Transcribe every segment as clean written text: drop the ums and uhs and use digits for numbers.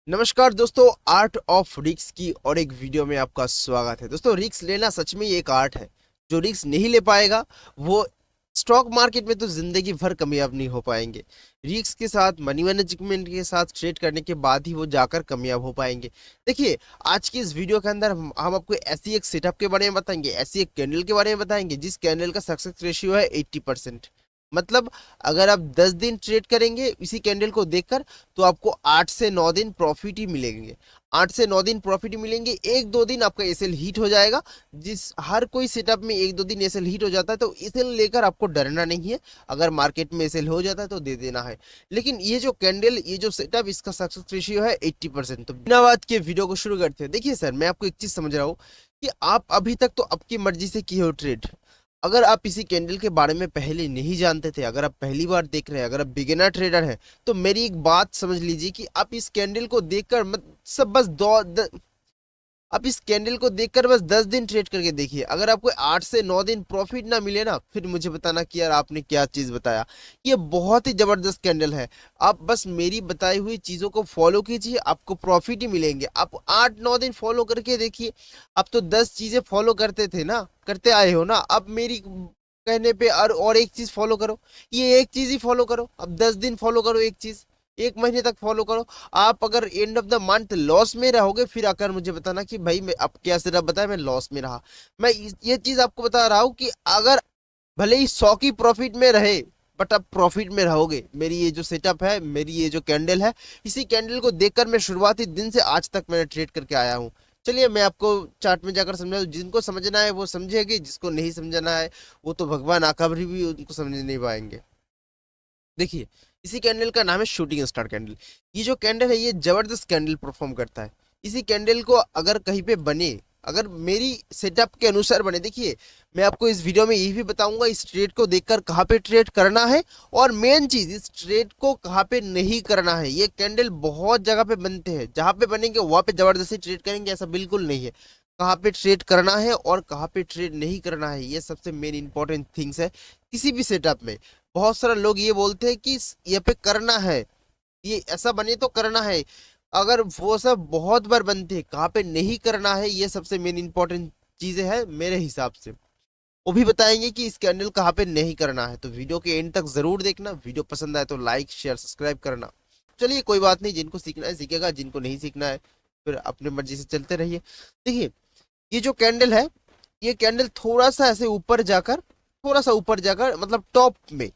नमस्कार दोस्तों, art of risk की और एक वीडियो में आपका स्वागत है। दोस्तों, रिस्क लेना सच में ही एक आर्ट है। जो रिस्क नहीं ले पाएगा वो स्टॉक मार्केट में तो जिंदगी भर कामयाब नहीं हो पाएंगे। रिस्क के साथ, मनी मैनेजमेंट के साथ ट्रेड करने के बाद ही वो जाकर कामयाब हो पाएंगे। देखिए, आज की इस वीडियो के अंदर हम आपको ऐसी एक सेटअप के बारे में बताएंगे, ऐसी एक कैंडल के बारे में बताएंगे जिस कैंडल का सक्सेस रेशियो है 80%। मतलब अगर आप 10 दिन ट्रेड करेंगे इसी कैंडल को देखकर तो आपको 8 से 9 दिन प्रॉफिट ही मिलेंगे। 8 से 9 दिन प्रॉफिट ही मिलेंगे। एक दो दिन आपका एसएल हीट हो जाएगा। जिस हर कोई सेटअप में एक दो दिन एसएल हीट हो जाता है, तो एसएल लेकर आपको डरना नहीं है। अगर मार्केट में एसएल हो जाता है तो दे देना है। लेकिन ये जो कैंडल, ये जो सेटअप, इसका सक्सेस रेशियो है 80%। तो बिना बात के वीडियो को शुरू करते हैं। देखिए सर, मैं आपको एक चीज समझ रहा हूँ कि आप अभी तक तो आपकी मर्जी से किए हो ट्रेड। अगर आप इसी कैंडल के बारे में पहले नहीं जानते थे, अगर आप पहली बार देख रहे हैं, अगर आप बिगिनर ट्रेडर हैं, तो मेरी एक बात समझ लीजिए कि आप इस कैंडल को देखकर मत सब बस आप इस कैंडल को देखकर बस 10 दिन ट्रेड करके देखिए। अगर आपको 8 से 9 दिन प्रॉफिट ना मिले ना, फिर मुझे बताना कि यार आपने क्या चीज बताया। ये बहुत ही जबरदस्त कैंडल है। आप बस मेरी बताई हुई चीजों को फॉलो कीजिए, आपको प्रॉफिट ही मिलेंगे। आप 8-9 दिन फॉलो करके देखिए। आप तो 10 चीजें फॉलो करते थे ना, करते आए हो ना। अब मेरी कहने पे और एक चीज फॉलो करो। ये एक चीज ही फॉलो करो। अब 10 दिन फॉलो करो एक चीज, एक महीने तक फॉलो करो। आप अगर end of the month loss में रहोगे, फिर आकर मुझे बताना कि भाई मैं अब क्या सिर्फ बताया मैं लॉस में रहा। मैं ये चीज आपको बता रहा हूँ कि अगर भले ही 100 की प्रॉफिट में रहे, बट आप प्रॉफिट में रहोगे। मेरी ये जो सेटअप है, मेरी ये जो कैंडल है, इसी कैंडल को देखकर मैं शुरुआती दिन से आज तक मैंने ट्रेड करके आया हूँ। चलिए मैं आपको चार्ट में जाकर समझा दूं। जिनको समझना है वो समझेगी, जिसको नहीं समझना है वो तो भगवान आका भी उनको समझ नहीं पाएंगे। देखिए, इसी कैंडल का नाम है शूटिंग स्टार कैंडल। ये जो कैंडल है ये जबरदस्त कैंडल परफॉर्म करता है। इसी कैंडल को अगर कहीं पे बने, अगर मेरी सेटअप के अनुसार बने, देखिए मैं आपको इस वीडियो में यही भी बताऊंगा इस ट्रेड को देखकर कहाँ पे ट्रेड करना है, और मेन चीज इस ट्रेड को कहाँ पे नहीं करना है। ये कैंडल बहुत जगह पे बनते हैं, जहां पे बनेंगे वहां पे जबरदस्ती ट्रेड करेंगे, ऐसा बिल्कुल नहीं है। कहाँ पे ट्रेड करना है और कहाँ पे ट्रेड नहीं करना है, ये सबसे मेन इंपॉर्टेंट थिंग्स है किसी भी सेटअप में। बहुत सारे लोग ये बोलते हैं कि ये पे करना है, ये ऐसा बने तो करना है। अगर वो सब बहुत बार बनते हैं, कहाँ पे नहीं करना है, ये सबसे मेन इंपॉर्टेंट चीजें हैं मेरे हिसाब से। वो भी बताएंगे कि इस कैंडल कहाँ पे नहीं करना है। तो वीडियो के एंड तक जरूर देखना। वीडियो पसंद आए तो लाइक शेयर सब्सक्राइब करना। चलिए कोई बात नहीं, जिनको सीखना है सीखेगा, जिनको नहीं सीखना है फिर अपने मर्जी से चलते रहिए। देखिए, ये जो कैंडल है, ये कैंडल थोड़ा सा ऐसे ऊपर जाकर, थोड़ा सा ऊपर जाकर मतलब टॉप में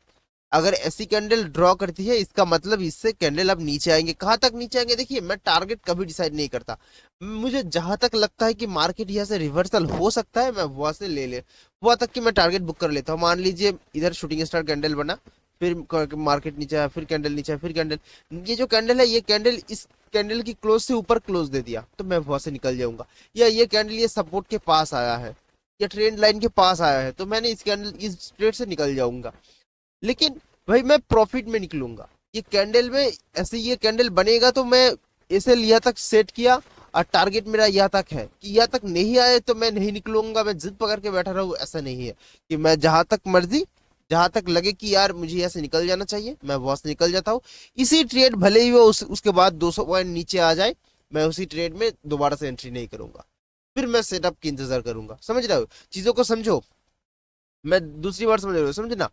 अगर ऐसी कैंडल ड्रॉ करती है, इसका मतलब इससे कैंडल अब नीचे आएंगे। कहाँ तक नीचे आएंगे? देखिए, मैं टारगेट कभी डिसाइड नहीं करता। मुझे जहां तक लगता है कि मार्केट यहाँ से रिवर्सल हो सकता है, मैं वहां से ले वहां तक कि मैं टारगेट बुक कर लेता हूँ। मान लीजिए इधर शूटिंग स्टार कैंडल बना, फिर मार्केट नीचे आया, फिर कैंडल नीचे आया, फिर कैंडल, ये जो कैंडल है, ये कैंडल इस कैंडल की क्लोज से ऊपर क्लोज दे दिया तो मैं वहां से निकल जाऊंगा। या ये कैंडल ये सपोर्ट के पास आया है या ट्रेंड लाइन के पास आया है, तो मैंने इस कैंडल इस ट्रेड से निकल जाऊंगा। लेकिन भाई मैं प्रॉफिट में निकलूंगा। ये कैंडल में ऐसे ये कैंडल बनेगा तो मैं इसे यहाँ तक सेट किया और टारगेट मेरा यहाँ तक है कि यहाँ तक नहीं आए तो मैं नहीं निकलूंगा, मैं जिद पकड़ के बैठा रहूं। ऐसा नहीं है कि मैं जहां तक मर्जी, जहां तक लगे कि यार मुझे यहाँ से निकल जाना चाहिए, मैं वहां से निकल जाता हूँ। इसी ट्रेड भले ही वो उसके बाद 200 पॉइंट नीचे आ जाए, मैं उसी ट्रेड में दोबारा से एंट्री नहीं करूंगा। फिर मैं सेटअप की इंतजार करूंगा। समझ रहे हो? चीजों को समझो। मैं दूसरी बार समझ रहे हो, समझना,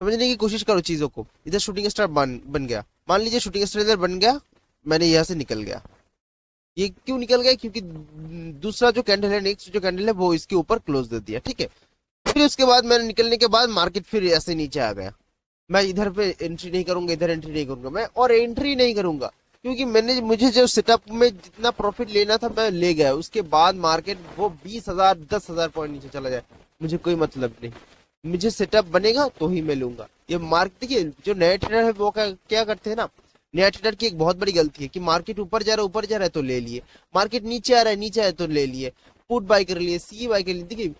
समझने की कोशिश करो चीजों को। इधर शूटिंग स्टार बन गया, मान लीजिए शूटिंग स्टार इधर बन गया, मैंने यहाँ से निकल गया। ये क्यों निकल गया? क्योंकि दूसरा जो कैंडल है, नेक्स्ट जो कैंडल है, वो इसके ऊपर क्लोज दे दिया। ठीक है, फिर उसके बाद मैंने निकलने के बाद मार्केट फिर ऐसे नीचे आ गया। मैं इधर पे एंट्री नहीं करूंगा, इधर एंट्री नहीं करूंगा मैं, और एंट्री नहीं करूंगा क्योंकि मुझे जो सेटअप में जितना प्रॉफिट लेना था मैं ले गया। उसके बाद मार्केट वो 20,000 10,000 पॉइंट नीचे चला जाए, मुझे कोई मतलब नहीं। मुझे सेटअप बनेगा तो ही मैं लूंगा। ये मार्केट, देखिए जो नए ट्रेडर है वो क्या करते हैं ना, नया ट्रेडर की एक बहुत बड़ी गलती है कि मार्केट ऊपर जा रहा है, ऊपर जा रहा है तो ले लिए, मार्केट नीचे आ रहा है, नीचे आया तो ले लिए, पुट बाय कर लिए, सी बाय कर लिए। देखिए,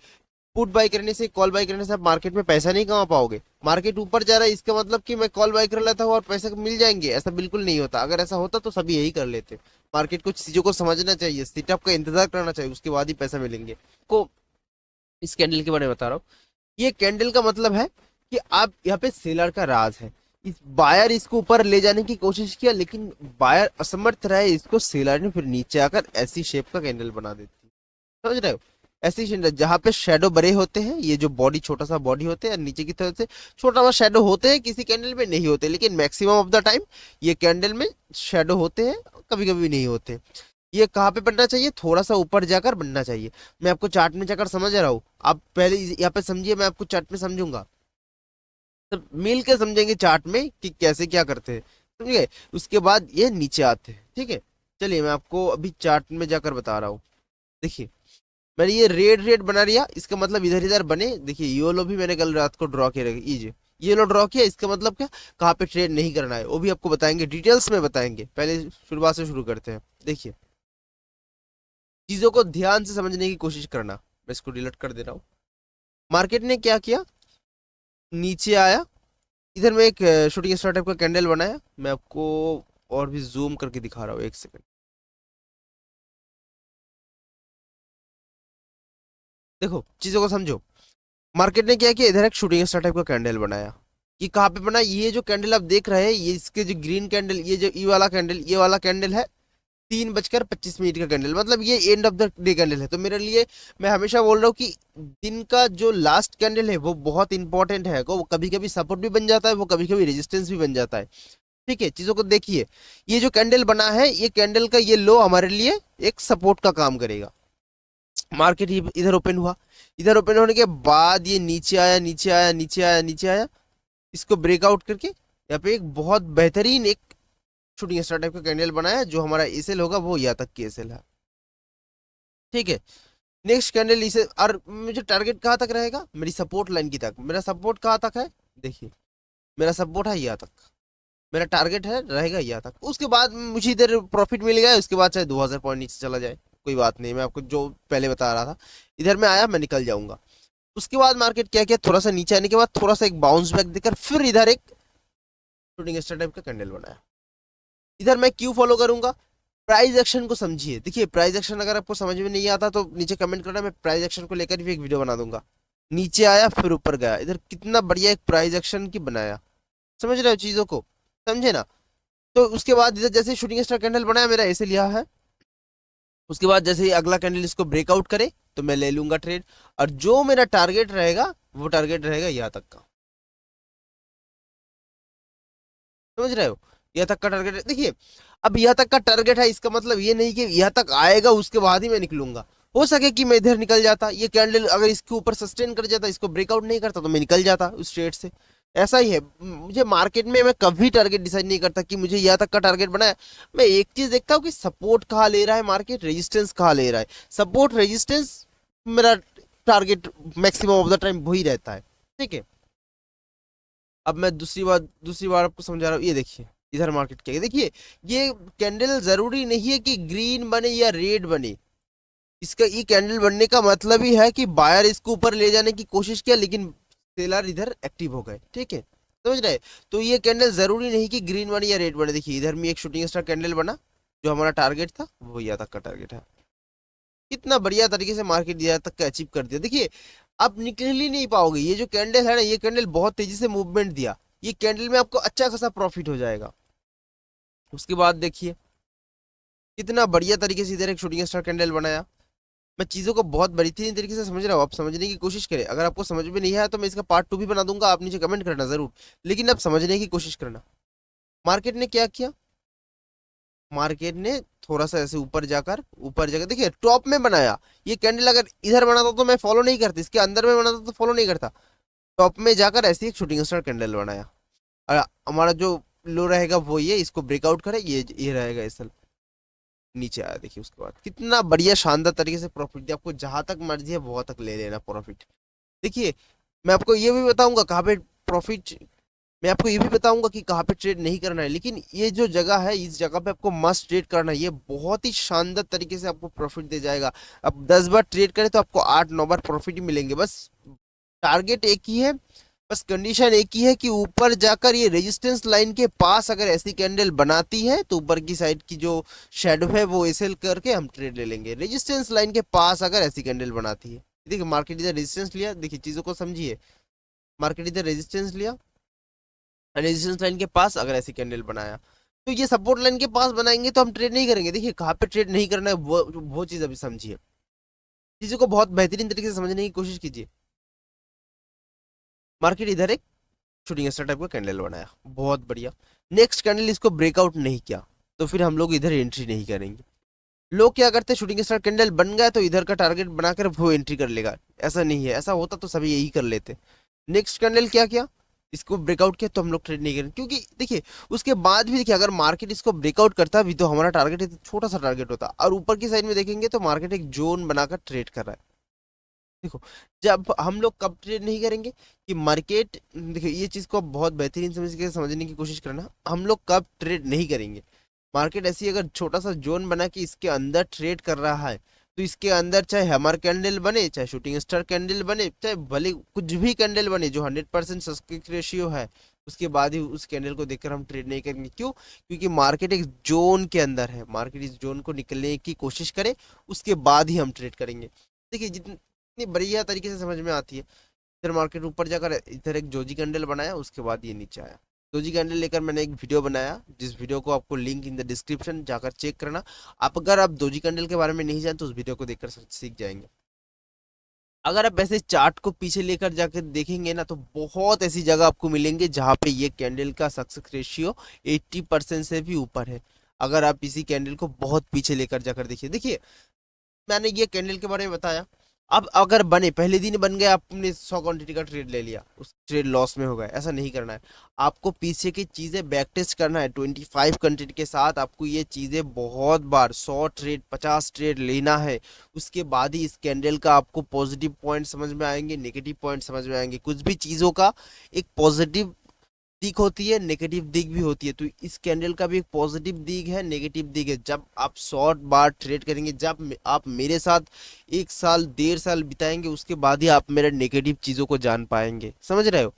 पुट बाय करने से, कॉल बाय करने से आप मार्केट में पैसा नहीं कमा पाओगे। मार्केट ऊपर जा रहा है इसका मतलब कि मैं कॉल बाय कर लेता हूँ और पैसे मिल जाएंगे, ऐसा बिल्कुल नहीं होता। अगर ऐसा होता तो सभी यही कर लेते। मार्केट को चीजों को समझना चाहिए, सेटअप का इंतजार करना चाहिए, उसके बाद ही पैसा मिलेंगे को। इस कैंडल के बारे में बता रहा हूँ। ये कैंडल का मतलब है कि आप यहाँ पे सेलर का राज है। इस बायर इसको ऊपर ले जाने की कोशिश किया, लेकिन बायर असमर्थ रहे, इसको सेलर ने फिर नीचे आकर ऐसी शेप का कैंडल बना देती है। समझ रहे हो? ऐसी शेप जहाँ पे शेडो बड़े होते हैं, ये जो बॉडी छोटा सा बॉडी होते हैं, नीचे की तरफ से छोटा सा शेडो होते हैं, किसी कैंडल में नहीं होते, लेकिन मैक्सिमम ऑफ द टाइम ये कैंडल में शेडो होते हैं, कभी कभी नहीं होते। ये कहाँ पे बनना चाहिए? थोड़ा सा ऊपर जाकर बनना चाहिए। मैं आपको चार्ट में जाकर समझ रहा हूँ, आप पहले यहाँ पे समझिए, मैं आपको चार्ट में समझूंगा, तो मिल के समझेंगे चार्ट में कि कैसे क्या करते हैं। समझ गए? उसके बाद ये नीचे आते हैं। ठीक है, चलिए मैं आपको अभी चार्ट में जाकर बता रहा हूँ। देखिए, मैंने ये रेड रेड बना लिया, इसका मतलब इधर इधर बने। देखिए येलो भी मैंने कल रात को ड्रॉ किया, ये येलो ड्रॉ किया, इसका मतलब क्या? कहाँ पे ट्रेड नहीं करना है, वो भी आपको बताएंगे, डिटेल्स में बताएंगे। पहले शुरुआत से शुरू करते हैं। देखिए, चीजों को ध्यान से समझने की कोशिश करना। मैं इसको डिलीट कर दे रहा हूँ। मार्केट ने क्या किया? नीचे आया, इधर में एक शूटिंग स्टार टाइप का कैंडल बनाया। मैं आपको और भी जूम करके दिखा रहा हूँ, एक सेकंड। देखो, चीजों को समझो। मार्केट ने क्या किया? इधर एक शूटिंग स्टार टाइप का कैंडल बनाया। ये कहाँ पे बना? ये जो कैंडल आप देख रहे हैं, ये इसके जो ग्रीन कैंडल, ये जो ये वाला कैंडल है 3:25 का कैंडल, मतलब ये end of the day candle है। तो मेरे लिए, मैं हमेशा बोल रहा हूँ कि दिन का जो लास्ट कैंडल है वो बहुत इंपॉर्टेंट है। वो कभी कभी सपोर्ट भी बन जाता है, वो कभी कभी रेजिस्टेंस भी बन जाता है। ठीक है, चीजों को देखिए। ये जो कैंडल बना है, ये कैंडल का ये लो हमारे लिए एक सपोर्ट का काम करेगा। मार्केट इधर ओपन हुआ, इधर ओपन होने के बाद ये नीचे आया, नीचे आया, नीचे आया, नीचे आया। इसको ब्रेकआउट करके यहाँ पे एक बहुत बेहतरीन एक शूटिंग स्टार टाइप का कैंडल बनाया। जो हमारा एसएल होगा वो यहाँ तक की एसएल है। ठीक है, नेक्स्ट कैंडल इसे, और मुझे टारगेट कहाँ तक रहेगा? मेरी सपोर्ट लाइन की तक। मेरा सपोर्ट कहाँ तक है? देखिए, मेरा सपोर्ट है यहाँ तक, मेरा टारगेट है रहेगा यहाँ तक। उसके बाद मुझे इधर प्रॉफिट मिल गया, उसके बाद चाहे 2000 पॉइंट नीचे चला जाए, कोई बात नहीं। मैं आपको जो पहले बता रहा था, इधर में आया, मैं निकल जाऊंगा। उसके बाद मार्केट क्या किया? थोड़ा सा नीचे आने के बाद थोड़ा सा एक बाउंस बैक देकर फिर इधर एक शूटिंग स्टार टाइप का कैंडल बनाया। इधर मैं क्यों फॉलो करूंगा? प्राइस एक्शन को समझिए। देखिए, प्राइस एक्शन अगर आपको समझ में नहीं आता तो नीचे कमेंट करना, मैं प्राइस एक्शन को लेकर भी एक वीडियो बना दूंगा। नीचे आया, फिर ऊपर गया, इधर कितना बढ़िया एक प्राइस एक्शन की बनाया। समझ रहे हो चीजों को? समझे ना? तो उसके बाद इधर जैसे शूटिंग स्टार कैंडल बनाया, मेरा ऐसे लिया है। उसके बाद जैसे ही अगला कैंडल इसको ब्रेकआउट करे तो मैं ले लूंगा ट्रेड, और जो मेरा टारगेट रहेगा वो टारगेट रहेगा यहाँ तक का। समझ रहे हो? यहाँ तक का टारगेट है। देखिए, अब यहाँ तक का टारगेट है, इसका मतलब ये नहीं कि यहाँ तक आएगा उसके बाद ही मैं निकलूंगा। हो सके कि मैं इधर निकल जाता, ये कैंडल अगर इसके ऊपर सस्टेन कर जाता, इसको ब्रेकआउट नहीं करता, तो मैं निकल जाता उस ट्रेड से। ऐसा ही है। मुझे मार्केट में मैं कभी टारगेट डिसाइड नहीं करता कि मुझे यहाँ तक का टारगेट बनाया। मैं एक चीज देखता हूँ कि सपोर्ट कहाँ ले रहा है मार्केट, रेजिस्टेंस कहाँ ले रहा है। सपोर्ट रेजिस्टेंस मेरा target maximum of the time वही रहता है। ठीक है, अब मैं दूसरी बार आपको समझा रहा हूँ। ये देखिए, इधर मार्केट क्या है, देखिए। ये कैंडल जरूरी नहीं है कि ग्रीन बने या रेड बने। इसका ये कैंडल बनने का मतलब ही है कि बायर इसको ऊपर ले जाने की कोशिश किया, लेकिन सेलर इधर एक्टिव हो गए। ठीक है, समझ रहे? तो ये कैंडल जरूरी नहीं कि ग्रीन बने या रेड बने। देखिए, इधर में एक शूटिंग स्टार कैंडल बना, जो हमारा टारगेट था वो यहाँ तक का टारगेट है। कितना बढ़िया तरीके से मार्केट यहाँ तक का अचीव कर दिया। देखिए, आप निकल ही नहीं पाओगे। ये जो कैंडल है ना, ये कैंडल बहुत तेजी से मूवमेंट दिया। ये कैंडल में आपको अच्छा खासा प्रॉफिट हो जाएगा। उसके बाद देखिए, कितना बढ़िया तरीके से इधर एक शूटिंग स्टार कैंडल बनाया। मैं चीजों को बहुत बेहतरीन तरीके से समझ रहा हूँ, आप समझने की कोशिश करें। अगर आपको समझ में नहीं आया तो मैं इसका पार्ट 2 भी बना दूंगा, आप नीचे कमेंट करना जरूर, लेकिन आप समझने की कोशिश करना। मार्केट ने क्या किया? मार्केट ने थोड़ा सा ऐसे ऊपर जाकर देखिए टॉप में बनाया। ये कैंडल अगर इधर बनाता तो मैं फॉलो नहीं करता, इसके अंदर में बनाता तो फॉलो नहीं करता। टॉप में जाकर ऐसे एक शूटिंग स्टार कैंडल बनाया, और हमारा जो लो रहेगा वो ये, इसको ब्रेकआउट करे, ये रहेगा ऐसा। नीचे आया, देखिए उसके बाद कितना बढ़िया शानदार तरीके से प्रॉफिट दिया। आपको जहां तक मर्जी है वहां तक ले लेना प्रॉफिट। देखिए, मैं आपको ये भी बताऊंगा कहाँ पे प्रॉफिट, मैं आपको ये भी बताऊंगा कि कहाँ पे ट्रेड नहीं करना है, लेकिन ये जो जगह है, इस जगह पे आपको मस्ट ट्रेड करना है। ये बहुत ही शानदार तरीके से आपको प्रॉफिट दे जाएगा। अब 10 बार ट्रेड करें तो आपको 8-9 बार प्रॉफिट ही मिलेंगे। बस टारगेट एक ही है, बस कंडीशन एक ही है कि ऊपर जाकर ये रेजिस्टेंस लाइन के पास अगर ऐसी कैंडल बनाती है तो ऊपर की साइड की जो शेडो है वो एसएल करके हम ट्रेड ले लेंगे। रेजिस्टेंस लाइन के पास अगर ऐसी कैंडल बनाती है, देखिए मार्केट इधर रेजिस्टेंस लिया, देखिए चीजों को समझिए। मार्केट इधर रेजिस्टेंस लिया, रेजिस्टेंस लाइन के पास अगर ऐसी कैंडल बनाया तो ये सपोर्ट लाइन के पास बनाएंगे तो हम ट्रेड नहीं करेंगे। देखिए कहाँ पे ट्रेड नहीं करना है वो चीज अभी समझिए, चीजों को बहुत बेहतरीन तरीके से समझने की कोशिश कीजिए। मार्केट इधर एक शूटिंग स्टार टाइप का कैंडल बनाया, बहुत बढ़िया। नेक्स्ट कैंडल इसको ब्रेकआउट नहीं किया तो फिर हम लोग इधर एंट्री नहीं करेंगे। लोग क्या करते हैं, शूटिंग स्टार कैंडल बन गया तो इधर का टारगेट बनाकर वो एंट्री कर लेगा। ऐसा नहीं है, ऐसा होता तो सभी यही कर लेते। नेक्स्ट कैंडल क्या किया, इसको ब्रेकआउट किया तो हम लोग ट्रेड नहीं करेंगे, क्योंकि देखिए उसके बाद भी देखिए अगर मार्केट इसको ब्रेकआउट करता भी तो हमारा टारगेट छोटा सा टारगेट होता, और ऊपर की साइड में देखेंगे तो मार्केट एक जोन बनाकर ट्रेड कर रहा है। देखो जब हम लोग कब ट्रेड नहीं करेंगे कि मार्केट, देखिए ये चीज को बहुत बेहतरीन समझने की कोशिश करना, हम लोग कब ट्रेड नहीं करेंगे। मार्केट ऐसी अगर छोटा सा जोन बना के इसके अंदर ट्रेड कर रहा है तो इसके अंदर चाहे हैमर कैंडल बने, चाहे शूटिंग स्टार कैंडल बने, चाहे भले कुछ भी कैंडल बने जो 100% सब्सक्रिप्शन रेशियो है, उसके बाद ही उस कैंडल को देखकर हम ट्रेड नहीं करेंगे। क्यों? क्योंकि मार्केट एक जोन के अंदर है, मार्केट इस जोन को निकलने की कोशिश करे उसके बाद ही हम ट्रेड करेंगे। देखिए जितनी बढ़िया तरीके से समझ में आती है। इधर मार्केट ऊपर जाकर इधर एक जोजी कैंडल बनाया, उसके बाद ये नीचे आया। जोजी कैंडल लेकर मैंने एक वीडियो बनाया, जिस वीडियो को आपको लिंक इन द डिस्क्रिप्शन जाकर चेक करना। आप अगर आप दोजी कैंडल के बारे में नहीं जानते तो उस वीडियो को देखकर सीख जाएंगे। अगर आप ऐसे चार्ट को पीछे लेकर जाकर देखेंगे ना तो बहुत ऐसी जगह आपको मिलेंगे जहां पे ये कैंडल का सक्सेस रेशियो 80% से भी ऊपर है। अगर आप इसी कैंडल को बहुत पीछे लेकर जाकर देखिए, देखिए मैंने ये कैंडल के बारे में बताया। अब अगर बने पहले दिन बन गया, आपने 100 क्वांटिटी का ट्रेड ले लिया, उस ट्रेड लॉस में हो गया, ऐसा नहीं करना है। आपको पीछे की चीजें बैक टेस्ट करना है। 25 क्वांटिटी के साथ आपको ये चीजें बहुत बार 100 ट्रेड 50 ट्रेड लेना है। उसके बाद ही इस कैंडल का आपको पॉजिटिव पॉइंट समझ में आएंगे, नेगेटिव पॉइंट समझ में आएंगे। कुछ भी चीजों का एक पॉजिटिव दिख होती है, नेगेटिव दिख भी होती है, तो इस कैंडल का भी एक पॉजिटिव दिख है, नेगेटिव दिख है। जब आप शॉर्ट बार ट्रेड करेंगे, जब आप मेरे साथ 1 साल 1.5 साल बिताएंगे, उसके बाद ही आप मेरे नेगेटिव चीजों को जान पाएंगे। समझ रहे हो?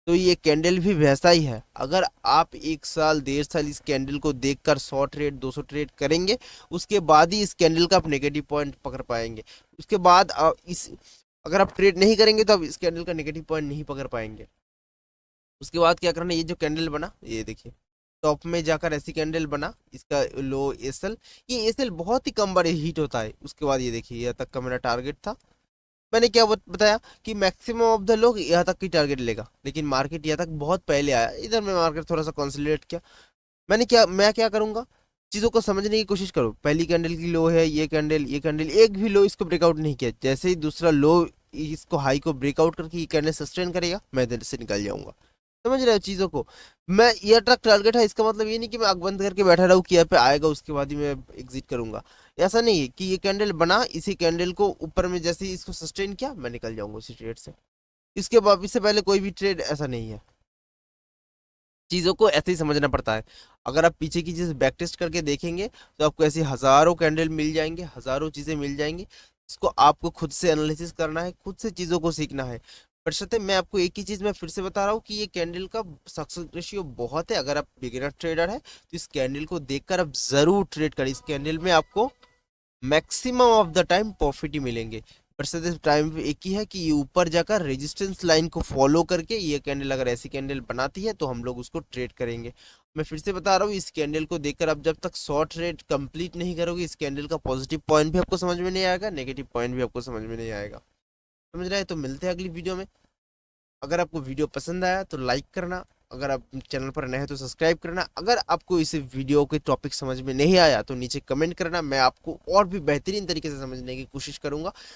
तो ये कैंडल भी वैसा ही है। अगर आप 1 साल 1.5 साल इस कैंडल को देखकर 100 ट्रेड 200 ट्रेड करेंगे, उसके बाद ही इस कैंडल का आप नेगेटिव पॉइंट पकड़ पाएंगे। उसके बाद इस अगर आप ट्रेड नहीं करेंगे तो आप इस कैंडल का नेगेटिव पॉइंट नहीं पकड़ पाएंगे। उसके बाद क्या करना है, ये जो कैंडल बना ये देखिए, टॉप में जाकर ऐसी कैंडल बना, इसका लो एसएल, ये एसएल बहुत ही कम बार हीट होता है। उसके बाद ये देखिए यहाँ तक का मेरा टारगेट था। मैंने क्या बताया कि मैक्सिमम ऑफ द लोग यहाँ तक की टारगेट लेगा, लेकिन मार्केट यहाँ तक बहुत पहले आया। इधर मैं मार्केट थोड़ा सा कंसोलिडेट किया। मैं क्या करूंगा, चीजों को समझने की कोशिश करो। पहली कैंडल की लो है, ये कैंडल एक भी लो इसको ब्रेकआउट नहीं किया। जैसे ही दूसरा लो इसको हाई को ब्रेकआउट करके ये कैंडल सस्टेन करेगा, मैं इधर से निकल जाऊंगा। समझ रहे हो चीजों को? मैं ये ट्रक टारगेट है, इसका मतलब ये नहीं कि मैं आंख बंद करके बैठा रहूं कि यहाँ पे आएगा उसके बाद ही मैं एग्जिट करूंगा। ऐसा नहीं है कि ये कैंडल बना, इसी कैंडल को ऊपर में जैसे ही इसको सस्टेन किया मैं निकल जाऊंगा उसी ट्रेड से। इसके बाद इससे पहले कोई भी ट्रेड ऐसा नहीं है। चीजों को ऐसे ही समझना पड़ता है। अगर आप पीछे की चीज बैक टेस्ट करके देखेंगे तो आपको ऐसी हजारों कैंडल मिल जाएंगे, हजारों चीजें मिल जाएंगी। इसको आपको खुद से एनालिसिस करना है, खुद से चीजों को सीखना है। पर मैं आपको एक ही चीज मैं फिर से बता रहा हूँ कि ये कैंडल का सक्सेस रेशियो बहुत है। अगर आप बिगिनर ट्रेडर है तो इस कैंडल को देखकर आप जरूर ट्रेड करें। इस कैंडल में आपको maximum of the time profit ही मिलेंगे। पर टाइम एक ही है कि ये ऊपर जाकर रेजिस्टेंस लाइन को फॉलो करके ये कैंडल अगर ऐसी कैंडल बनाती है तो हम लोग उसको ट्रेड करेंगे। मैं फिर से बता रहा हूँ, इस कैंडल को देखकर आप जब तक शॉर्ट ट्रेड कंप्लीट नहीं करोगे, इस कैंडल का पॉजिटिव पॉइंट भी आपको समझ में नहीं आएगा, नेगेटिव पॉइंट भी आपको समझ में नहीं आएगा। समझ रहे हैं? तो मिलते हैं अगली वीडियो में। अगर आपको वीडियो पसंद आया तो लाइक करना, अगर आप चैनल पर नए हैं तो सब्सक्राइब करना। अगर आपको इस वीडियो के टॉपिक समझ में नहीं आया तो नीचे कमेंट करना, मैं आपको और भी बेहतरीन तरीके से समझने की कोशिश करूंगा